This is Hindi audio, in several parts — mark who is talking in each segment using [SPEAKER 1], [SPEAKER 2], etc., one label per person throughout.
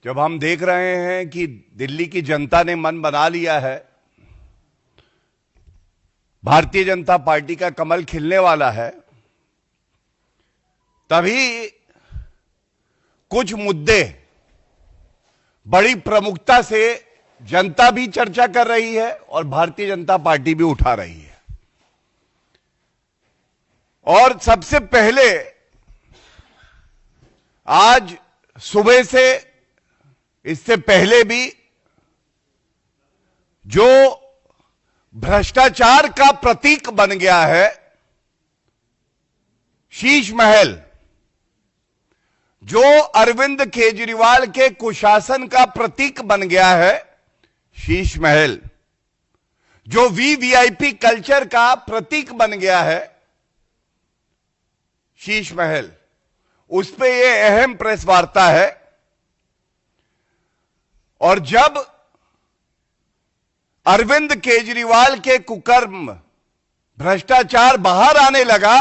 [SPEAKER 1] जब हम देख रहे हैं कि दिल्ली की जनता ने मन बना लिया है, भारतीय जनता पार्टी का कमल खिलने वाला है, तभी कुछ मुद्दे बड़ी प्रमुखता से जनता भी चर्चा कर रही है और भारतीय जनता पार्टी भी उठा रही है। और सबसे पहले आज सुबह से, इससे पहले भी, जो भ्रष्टाचार का प्रतीक बन गया है शीश महल, जो अरविंद केजरीवाल के कुशासन का प्रतीक बन गया है शीश महल, जो वीवीआईपी कल्चर का प्रतीक बन गया है शीश महल, उस पे ये अहम प्रेस वार्ता है। और जब अरविंद केजरीवाल के कुकर्म, भ्रष्टाचार बाहर आने लगा,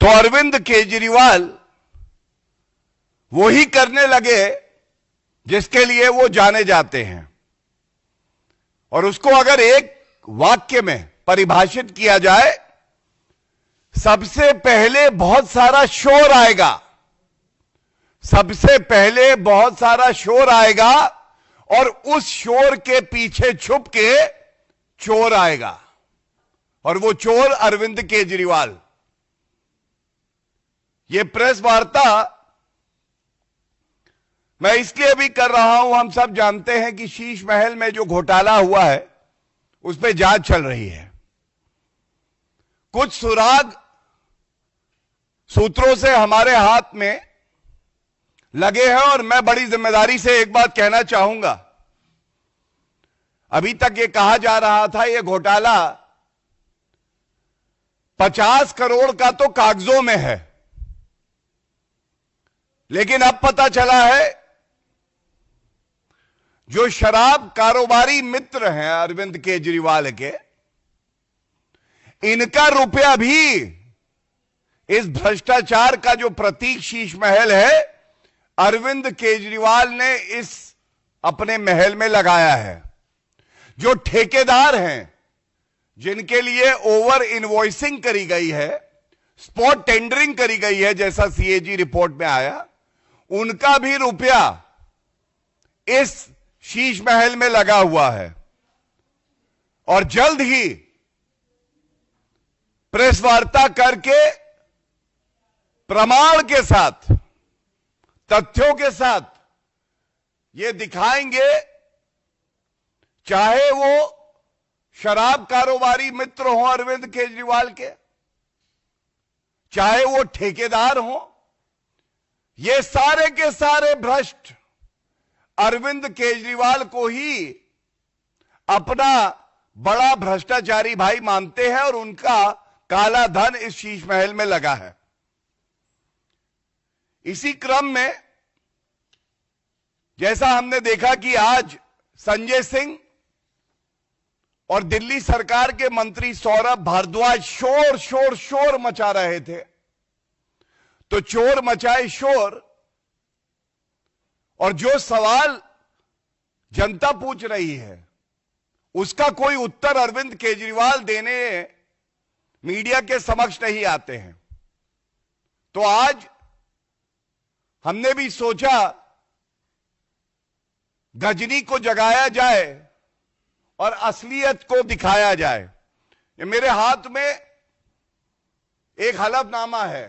[SPEAKER 1] तो अरविंद केजरीवाल वही करने लगे जिसके लिए वो जाने जाते हैं। और उसको अगर एक वाक्य में परिभाषित किया जाए, सबसे पहले बहुत सारा शोर आएगा, सबसे पहले बहुत सारा शोर आएगा और उस शोर के पीछे छुप के चोर आएगा, और वो चोर अरविंद केजरीवाल। ये प्रेस वार्ता मैं इसलिए भी कर रहा हूं, हम सब जानते हैं कि शीश महल में जो घोटाला हुआ है उस पर जांच चल रही है। कुछ सुराग सूत्रों से हमारे हाथ में लगे हैं और मैं बड़ी जिम्मेदारी से एक बात कहना चाहूंगा। अभी तक ये कहा जा रहा था ये घोटाला 50 करोड़ का तो कागजों में है, लेकिन अब पता चला है जो शराब कारोबारी मित्र हैं अरविंद केजरीवाल के, इनका रुपया भी इस भ्रष्टाचार का जो प्रतीक शीश महल है, अरविंद केजरीवाल ने इस अपने महल में लगाया है। जो ठेकेदार हैं, जिनके लिए ओवर इनवॉइसिंग करी गई है, स्पॉट टेंडरिंग करी गई है, जैसा सीएजी रिपोर्ट में आया, उनका भी रुपया इस शीश महल में लगा हुआ है। और जल्द ही प्रेस वार्ता करके प्रमाण के साथ, तथ्यों के साथ ये दिखाएंगे, चाहे वो शराब कारोबारी मित्र हो अरविंद केजरीवाल के, चाहे वो ठेकेदार हो, ये सारे के सारे भ्रष्ट अरविंद केजरीवाल को ही अपना बड़ा भ्रष्टाचारी भाई मानते हैं और उनका काला धन इस शीश महल में लगा है। इसी क्रम में जैसा हमने देखा कि आज संजय सिंह और दिल्ली सरकार के मंत्री सौरभ भारद्वाज शोर मचा रहे थे, तो चोर मचाए शोर, और जो सवाल जनता पूछ रही है उसका कोई उत्तर अरविंद केजरीवाल देने मीडिया के समक्ष नहीं आते हैं। तो आज हमने भी सोचा गजनी को जगाया जाए और असलियत को दिखाया जाए। ये मेरे हाथ में एक हलफनामा है,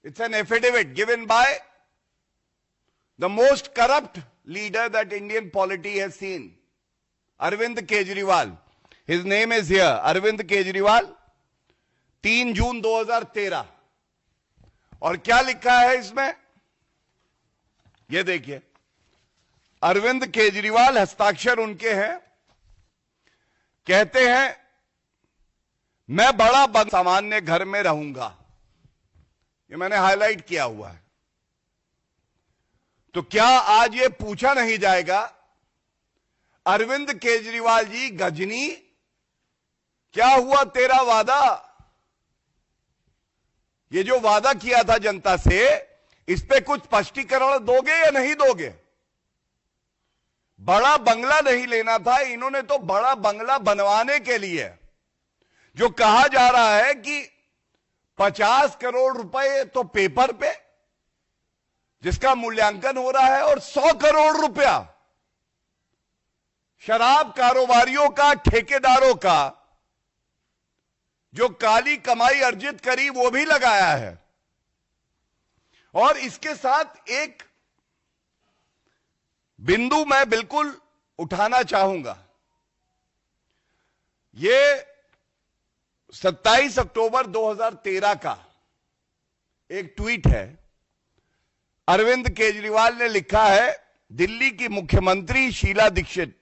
[SPEAKER 1] it's an affidavit given by the most corrupt leader that Indian polity has seen, Arvind Kejriwal. His name is here, Arvind Kejriwal, 3 June 2013। और क्या लिखा है इसमें, ये देखिए, अरविंद केजरीवाल, हस्ताक्षर उनके हैं, कहते हैं मैं बड़ा सामान्य घर में रहूंगा। ये मैंने हाईलाइट किया हुआ है। तो क्या आज ये पूछा नहीं जाएगा, अरविंद केजरीवाल जी गजनी, क्या हुआ तेरा वादा? ये जो वादा किया था जनता से, इस पे कुछ स्पष्टीकरण दोगे या नहीं दोगे? बड़ा बंगला नहीं लेना था, इन्होंने तो बड़ा बंगला बनवाने के लिए जो कहा जा रहा है कि 50 करोड़ रुपए तो पेपर पे जिसका मूल्यांकन हो रहा है, और 100 करोड़ रुपया शराब कारोबारियों का, ठेकेदारों का जो काली कमाई अर्जित करी वो भी लगाया है। और इसके साथ एक बिंदु मैं बिल्कुल उठाना चाहूंगा। ये 27 अक्टूबर 2013 का एक ट्वीट है। अरविंद केजरीवाल ने लिखा है, दिल्ली की मुख्यमंत्री शीला दीक्षित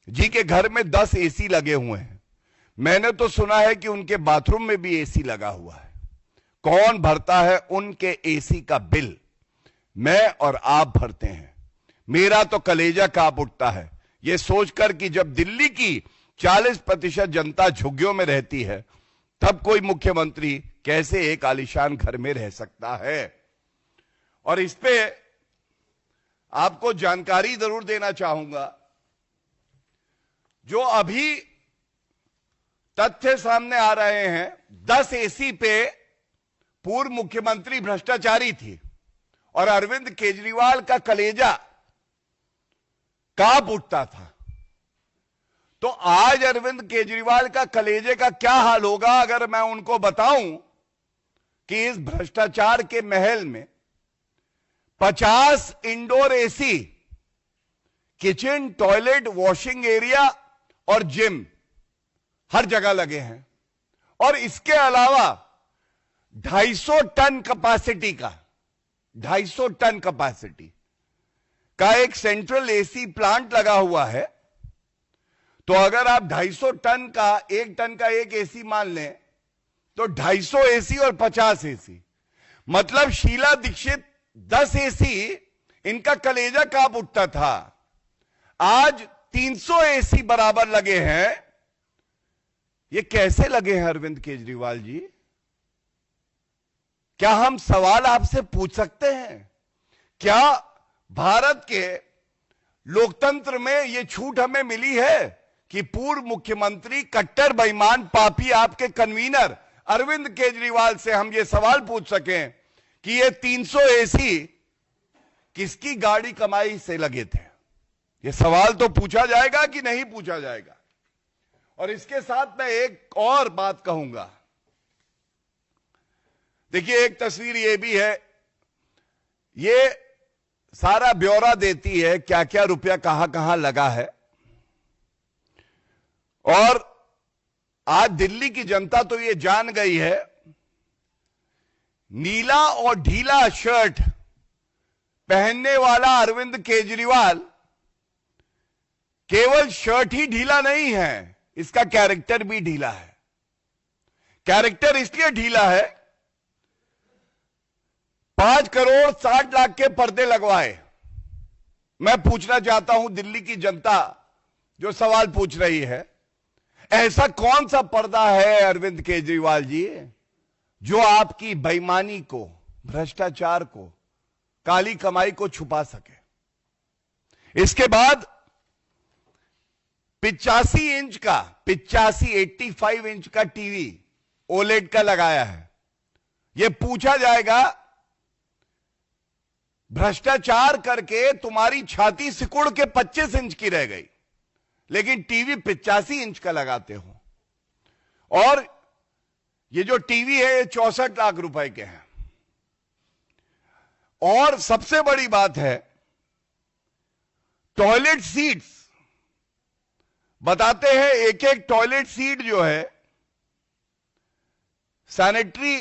[SPEAKER 1] जी के घर में 10 एसी लगे हुए हैं। मैंने तो सुना है कि उनके बाथरूम में भी एसी लगा हुआ है। कौन भरता है उनके एसी का बिल? मैं और आप भरते हैं। मेरा तो कलेजा कांप उठता है यह सोचकर कि जब दिल्ली की 40% जनता झुग्गियों में रहती है, तब कोई मुख्यमंत्री कैसे एक आलीशान घर में रह सकता है। और इस पे आपको जानकारी जरूर देना चाहूंगा। जो अभी तथ्य सामने आ रहे हैं, 10 एसी पे पूर्व मुख्यमंत्री भ्रष्टाचारी थी और अरविंद केजरीवाल का कलेजा कांप उठता था। तो आज अरविंद केजरीवाल का कलेजे का क्या हाल होगा अगर मैं उनको बताऊं कि इस भ्रष्टाचार के महल में 50 indoor AC, kitchen, toilet, washing area और जिम हर जगह लगे हैं। और इसके अलावा 250 टन कैपेसिटी का 250 टन कैपेसिटी का एक सेंट्रल एसी प्लांट लगा हुआ है। तो अगर आप 250 टन का 1 टन का एक एसी मान लें तो 250 एसी और 50 एसी, मतलब शीला दीक्षित 10 एसी, इनका कलेजा कांप उठता था। आज 300 एसी बराबर लगे हैं। ये कैसे लगे हैं अरविंद केजरीवाल जी? क्या हम सवाल आपसे पूछ सकते हैं? क्या भारत के लोकतंत्र में यह छूट हमें मिली है कि पूर्व मुख्यमंत्री, कट्टर बेईमान, पापी आपके कन्वीनर अरविंद केजरीवाल से हम ये सवाल पूछ सकें कि ये 300 एसी किसकी गाड़ी कमाई से लगे थे? ये सवाल तो पूछा जाएगा कि नहीं पूछा जाएगा? और इसके साथ मैं एक और बात कहूंगा। देखिए, एक तस्वीर ये भी है, ये सारा ब्यौरा देती है क्या क्या रुपया कहां कहां लगा है। और आज दिल्ली की जनता तो ये जान गई है, नीला और ढीला शर्ट पहनने वाला अरविंद केजरीवाल केवल शर्ट ही ढीला नहीं है, इसका कैरेक्टर भी ढीला है। कैरेक्टर इसलिए ढीला है, 5 करोड़ 60 लाख के पर्दे लगवाए। मैं पूछना चाहता हूं दिल्ली की जनता जो सवाल पूछ रही है, ऐसा कौन सा पर्दा है अरविंद केजरीवाल जी जो आपकी बेईमानी को, भ्रष्टाचार को, काली कमाई को छुपा सके? इसके बाद 85 इंच का टीवी ओलेड का लगाया है। यह पूछा जाएगा, भ्रष्टाचार करके तुम्हारी छाती सिकुड़ के 25 इंच की रह गई, लेकिन टीवी 85 इंच का लगाते हो। और ये जो टीवी है ये 64 लाख रुपए के हैं। और सबसे बड़ी बात है, टॉयलेट सीट्स बताते हैं, एक एक टॉयलेट सीट जो है, सैनिटरी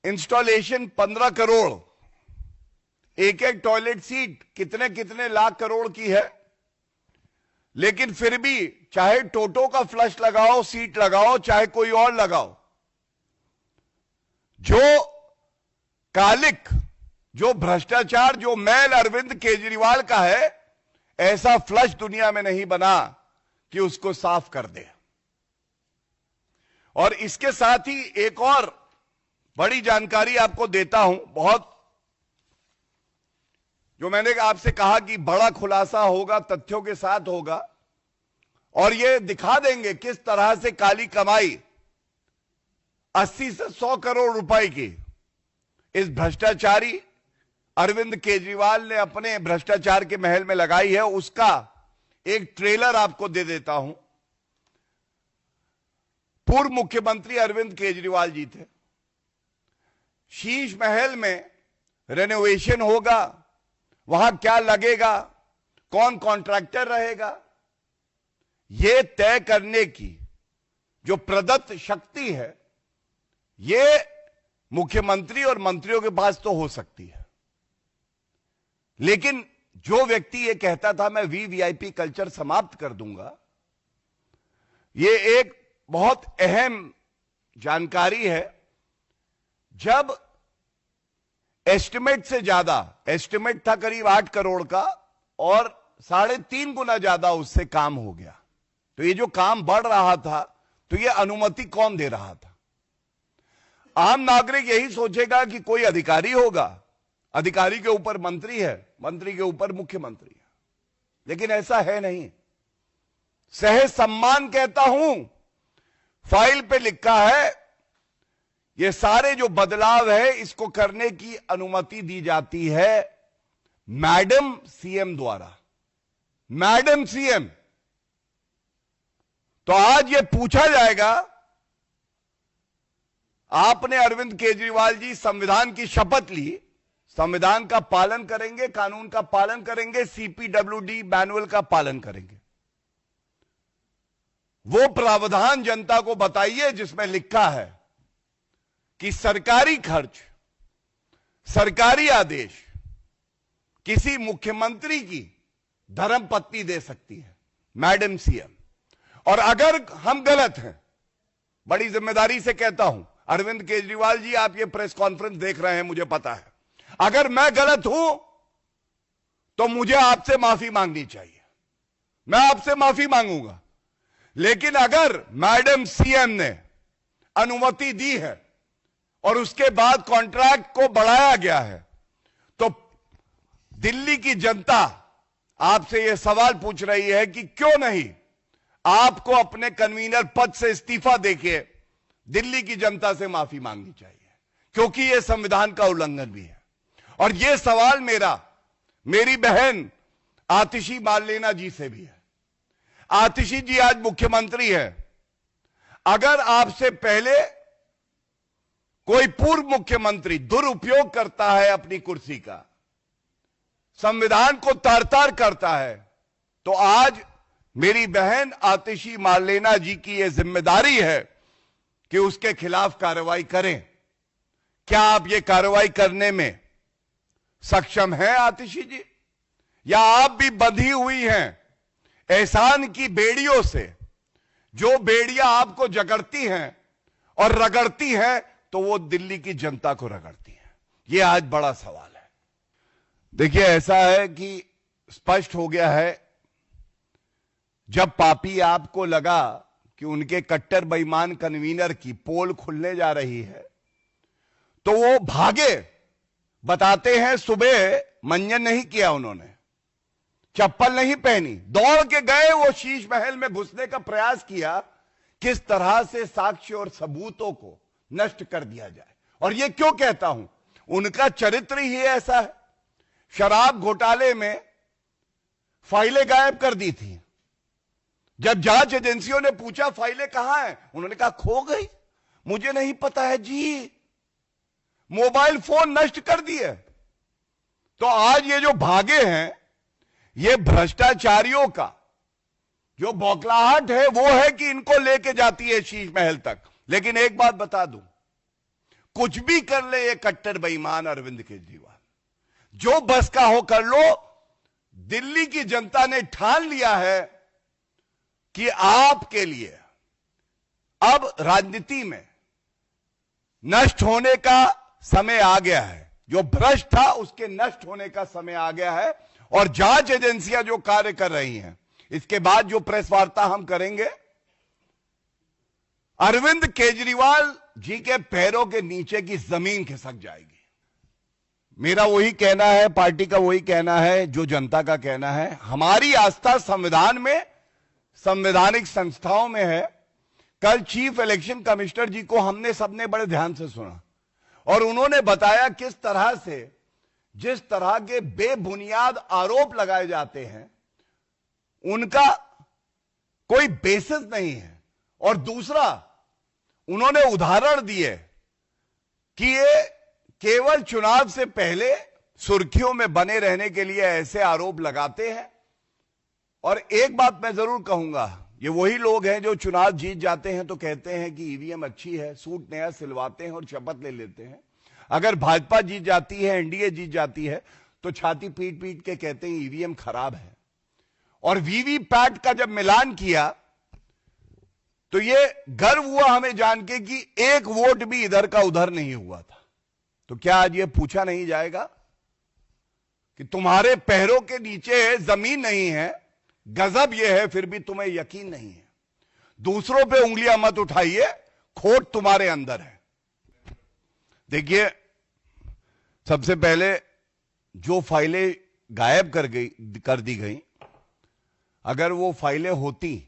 [SPEAKER 1] इंस्टॉलेशन 15 करोड़, एक एक टॉयलेट सीट कितने कितने लाख करोड़ की है। लेकिन फिर भी चाहे टोटो का फ्लश लगाओ, सीट लगाओ, चाहे कोई और लगाओ, जो कालिक, जो भ्रष्टाचार, जो मैल अरविंद केजरीवाल का है, ऐसा फ्लश दुनिया में नहीं बना कि उसको साफ कर दे। और इसके साथ ही एक और बड़ी जानकारी आपको देता हूं, बहुत जो मैंने आपसे कहा कि बड़ा खुलासा होगा, तथ्यों के साथ होगा, और ये दिखा देंगे किस तरह से काली कमाई 80 से 100 करोड़ रुपए की इस भ्रष्टाचारी अरविंद केजरीवाल ने अपने भ्रष्टाचार के महल में लगाई है। उसका एक ट्रेलर आपको दे देता हूं। पूर्व मुख्यमंत्री अरविंद केजरीवाल जी थे। शीश महल में रेनोवेशन होगा, वहां क्या लगेगा, कौन कॉन्ट्रैक्टर रहेगा, यह तय करने की जो प्रदत्त शक्ति है, यह मुख्यमंत्री और मंत्रियों के पास तो हो सकती है, लेकिन जो व्यक्ति ये कहता था मैं वीवीआईपी कल्चर समाप्त कर दूंगा, ये एक बहुत अहम जानकारी है। जब एस्टिमेट से ज्यादा, एस्टिमेट था करीब 8 करोड़ का और 3.5 गुना ज्यादा उससे काम हो गया, तो ये जो काम बढ़ रहा था, तो ये अनुमति कौन दे रहा था? आम नागरिक यही सोचेगा कि कोई अधिकारी होगा, अधिकारी के ऊपर मंत्री है, मंत्री के ऊपर मुख्यमंत्री है, लेकिन ऐसा है नहीं। सहज सम्मान कहता हूं, फाइल पे लिखा है, ये सारे जो बदलाव है इसको करने की अनुमति दी जाती है मैडम सीएम द्वारा। Madam CM. तो आज ये पूछा जाएगा, आपने अरविंद केजरीवाल जी संविधान की शपथ ली, संविधान का पालन करेंगे, कानून का पालन करेंगे, सीपीडब्ल्यूडी मैनुअल का पालन करेंगे। वो प्रावधान जनता को बताइए जिसमें लिखा है कि सरकारी खर्च, सरकारी आदेश किसी मुख्यमंत्री की धर्मपत्नी दे सकती है, मैडम सीएम। और अगर हम गलत हैं, बड़ी जिम्मेदारी से कहता हूं, अरविंद केजरीवाल जी आप ये प्रेस कॉन्फ्रेंस देख रहे हैं, मुझे पता है, अगर मैं गलत हूं तो मुझे आपसे माफी मांगनी चाहिए, मैं आपसे माफी मांगूंगा। लेकिन अगर मैडम सीएम ने अनुमति दी है और उसके बाद कॉन्ट्रैक्ट को बढ़ाया गया है, तो दिल्ली की जनता आपसे यह सवाल पूछ रही है कि क्यों नहीं आपको अपने कन्वीनर पद से इस्तीफा देके दिल्ली की जनता से माफी मांगनी चाहिए, क्योंकि यह संविधान का उल्लंघन भी है। और यह सवाल मेरी बहन आतिशी मार्लेना जी से भी है। आतिशी जी आज मुख्यमंत्री है। अगर आपसे पहले कोई पूर्व मुख्यमंत्री दुरुपयोग करता है अपनी कुर्सी का, संविधान को तार-तार करता है, तो आज मेरी बहन आतिशी मार्लेना जी की यह जिम्मेदारी है कि उसके खिलाफ कार्रवाई करें। क्या आप ये कार्रवाई करने में सक्षम हैं आतिशी जी? या आप भी बंधी हुई हैं एहसान की बेड़ियों से, जो बेड़ियां आपको जकड़ती हैं और रगड़ती हैं, तो वो दिल्ली की जनता को रगड़ती हैं? ये आज बड़ा सवाल है। देखिए, ऐसा है कि स्पष्ट हो गया है, जब पापी आपको लगा कि उनके कट्टर बेईमान कन्वीनर की पोल खुलने जा रही है, तो वो भागे। बताते हैं सुबह मंजन नहीं किया उन्होंने, चप्पल नहीं पहनी, दौड़ के गए, वो शीश महल में घुसने का प्रयास किया, किस तरह से साक्ष्य और सबूतों को नष्ट कर दिया जाए। और ये क्यों कहता हूं, उनका चरित्र ही ऐसा है। शराब घोटाले में फाइलें गायब कर दी थी। जब जांच एजेंसियों ने पूछा फाइलें कहां हैं, उन्होंने कहा खो गई, मुझे नहीं पता है जी, मोबाइल फोन नष्ट कर दिए। तो आज ये जो भागे हैं, ये भ्रष्टाचारियों का जो बौखलाहट है वो है कि इनको लेके जाती है शीश महल तक। लेकिन एक बात बता दूं, कुछ भी कर ले ये कट्टर बेईमान अरविंद केजरीवाल, जो बस का हो कर लो। दिल्ली की जनता ने ठान लिया है कि आपके लिए अब राजनीति में नष्ट होने का समय आ गया है। जो भ्रष्ट था उसके नष्ट होने का समय आ गया है। और जांच एजेंसियां जो कार्य कर रही हैं, इसके बाद जो प्रेस वार्ता हम करेंगे, अरविंद केजरीवाल जी के पैरों के नीचे की जमीन खिसक जाएगी। मेरा वही कहना है, पार्टी का वही कहना है जो जनता का कहना है। हमारी आस्था संविधान में, संवैधानिक संस्थाओं में है। कल चीफ इलेक्शन कमिश्नर जी को हमने सबने बड़े ध्यान से सुना और उन्होंने बताया किस तरह से, जिस तरह के बेबुनियाद आरोप लगाए जाते हैं उनका कोई बेसिस नहीं है। और दूसरा, उन्होंने उदाहरण दिए कि ये केवल चुनाव से पहले सुर्खियों में बने रहने के लिए ऐसे आरोप लगाते हैं। और एक बात मैं जरूर कहूंगा, ये वही लोग हैं जो चुनाव जीत जाते हैं तो कहते हैं कि ईवीएम अच्छी है, सूट नया सिलवाते हैं और शपथ ले लेते हैं। अगर भाजपा जीत जाती है, एनडीए जीत जाती है, तो छाती पीट पीट के कहते हैं ईवीएम खराब है। और वीवीपैट का जब मिलान किया तो ये गर्व हुआ हमें जान के कि एक वोट भी इधर का उधर नहीं हुआ था। तो क्या आज ये पूछा नहीं जाएगा कि तुम्हारे पैरों के नीचे जमीन नहीं है, गजब यह है फिर भी तुम्हें यकीन नहीं है। दूसरों पे उंगलियां मत उठाइए, खोट तुम्हारे अंदर है। देखिए, सबसे पहले जो फाइलें गायब कर दी गई, अगर वो फाइलें होती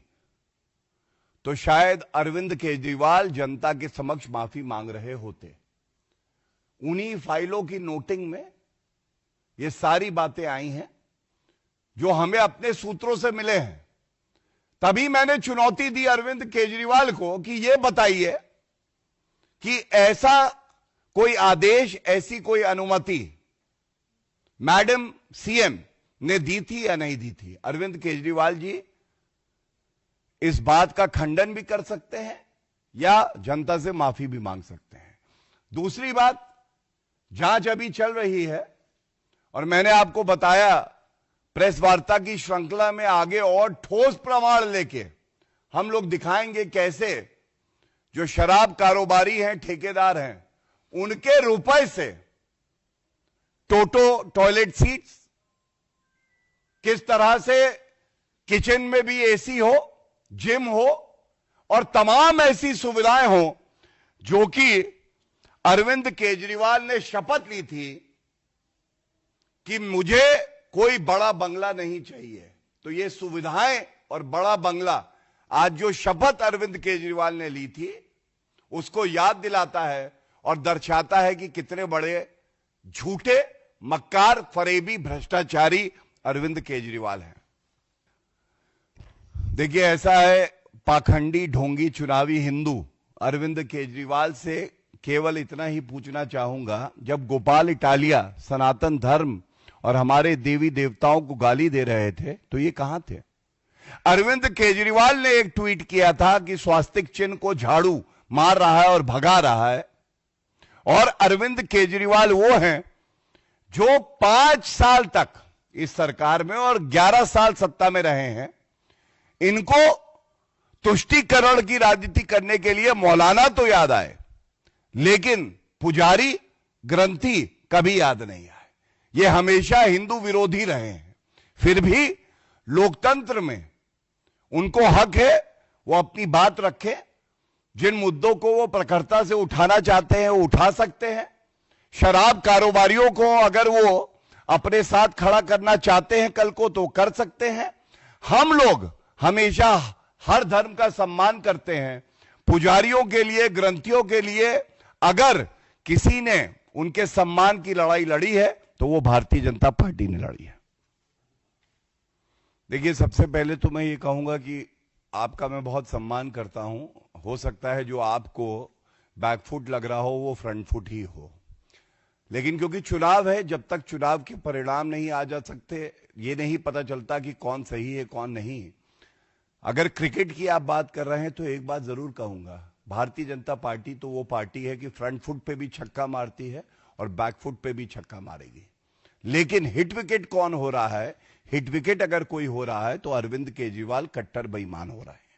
[SPEAKER 1] तो शायद अरविंद केजरीवाल जनता के समक्ष माफी मांग रहे होते। उन्हीं फाइलों की नोटिंग में ये सारी बातें आई हैं जो हमें अपने सूत्रों से मिले हैं। तभी मैंने चुनौती दी अरविंद केजरीवाल को कि ये बताइए कि ऐसा कोई आदेश, ऐसी कोई अनुमति मैडम सीएम ने दी थी या नहीं दी थी। अरविंद केजरीवाल जी इस बात का खंडन भी कर सकते हैं या जनता से माफी भी मांग सकते हैं। दूसरी बात, जांच अभी चल रही है और मैंने आपको बताया प्रेस वार्ता की श्रृंखला में आगे और ठोस प्रमाण लेके हम लोग दिखाएंगे कैसे जो शराब कारोबारी हैं, ठेकेदार हैं, उनके रुपए से टोटो टॉयलेट सीट्स, किस तरह से किचन में भी एसी हो, जिम हो और तमाम ऐसी सुविधाएं हो जो कि अरविंद केजरीवाल ने शपथ ली थी कि मुझे कोई बड़ा बंगला नहीं चाहिए। तो ये सुविधाएं और बड़ा बंगला आज जो शपथ अरविंद केजरीवाल ने ली थी उसको याद दिलाता है और दर्शाता है कि कितने बड़े झूठे, मक्कार, फरेबी, भ्रष्टाचारी अरविंद केजरीवाल हैं। देखिए, ऐसा है, पाखंडी, ढोंगी, चुनावी हिंदू अरविंद केजरीवाल से केवल इतना ही पूछना चाहूंगा, जब गोपाल इटालिया सनातन धर्म और हमारे देवी देवताओं को गाली दे रहे थे तो ये कहां थे? अरविंद केजरीवाल ने एक ट्वीट किया था कि स्वास्तिक चिन्ह को झाड़ू मार रहा है और भगा रहा है। और अरविंद केजरीवाल वो हैं जो 5 साल तक इस सरकार में और 11 साल सत्ता में रहे हैं। इनको तुष्टीकरण की राजनीति करने के लिए मौलाना तो याद आए, लेकिन पुजारी, ग्रंथी कभी याद नहीं आए। ये हमेशा हिंदू विरोधी रहे हैं। फिर भी लोकतंत्र में उनको हक है वो अपनी बात रखें। जिन मुद्दों को वो प्रखरता से उठाना चाहते हैं वो उठा सकते हैं। शराब कारोबारियों को अगर वो अपने साथ खड़ा करना चाहते हैं कल को तो कर सकते हैं। हम लोग हमेशा हर धर्म का सम्मान करते हैं। पुजारियों के लिए, ग्रंथियों के लिए अगर किसी ने उनके सम्मान की लड़ाई लड़ी है तो वो भारतीय जनता पार्टी ने लड़ी है। देखिए, सबसे पहले तो मैं ये कहूंगा कि आपका मैं बहुत सम्मान करता हूं। हो सकता है जो आपको बैकफुट लग रहा हो वो फ्रंट फुट ही हो, लेकिन क्योंकि चुनाव है, जब तक चुनाव के परिणाम नहीं आ जा सकते, ये नहीं पता चलता कि कौन सही है कौन नहीं। अगर क्रिकेट की आप बात कर रहे हैं तो एक बात जरूर कहूंगा, भारतीय जनता पार्टी तो वो पार्टी है कि फ्रंट फुट पे भी छक्का मारती है और बैक फुट पे भी छक्का मारेगी। लेकिन हिट विकेट कौन हो रहा है? हिट विकेट अगर कोई हो रहा है तो अरविंद केजरीवाल कट्टर बेईमान हो रहा है।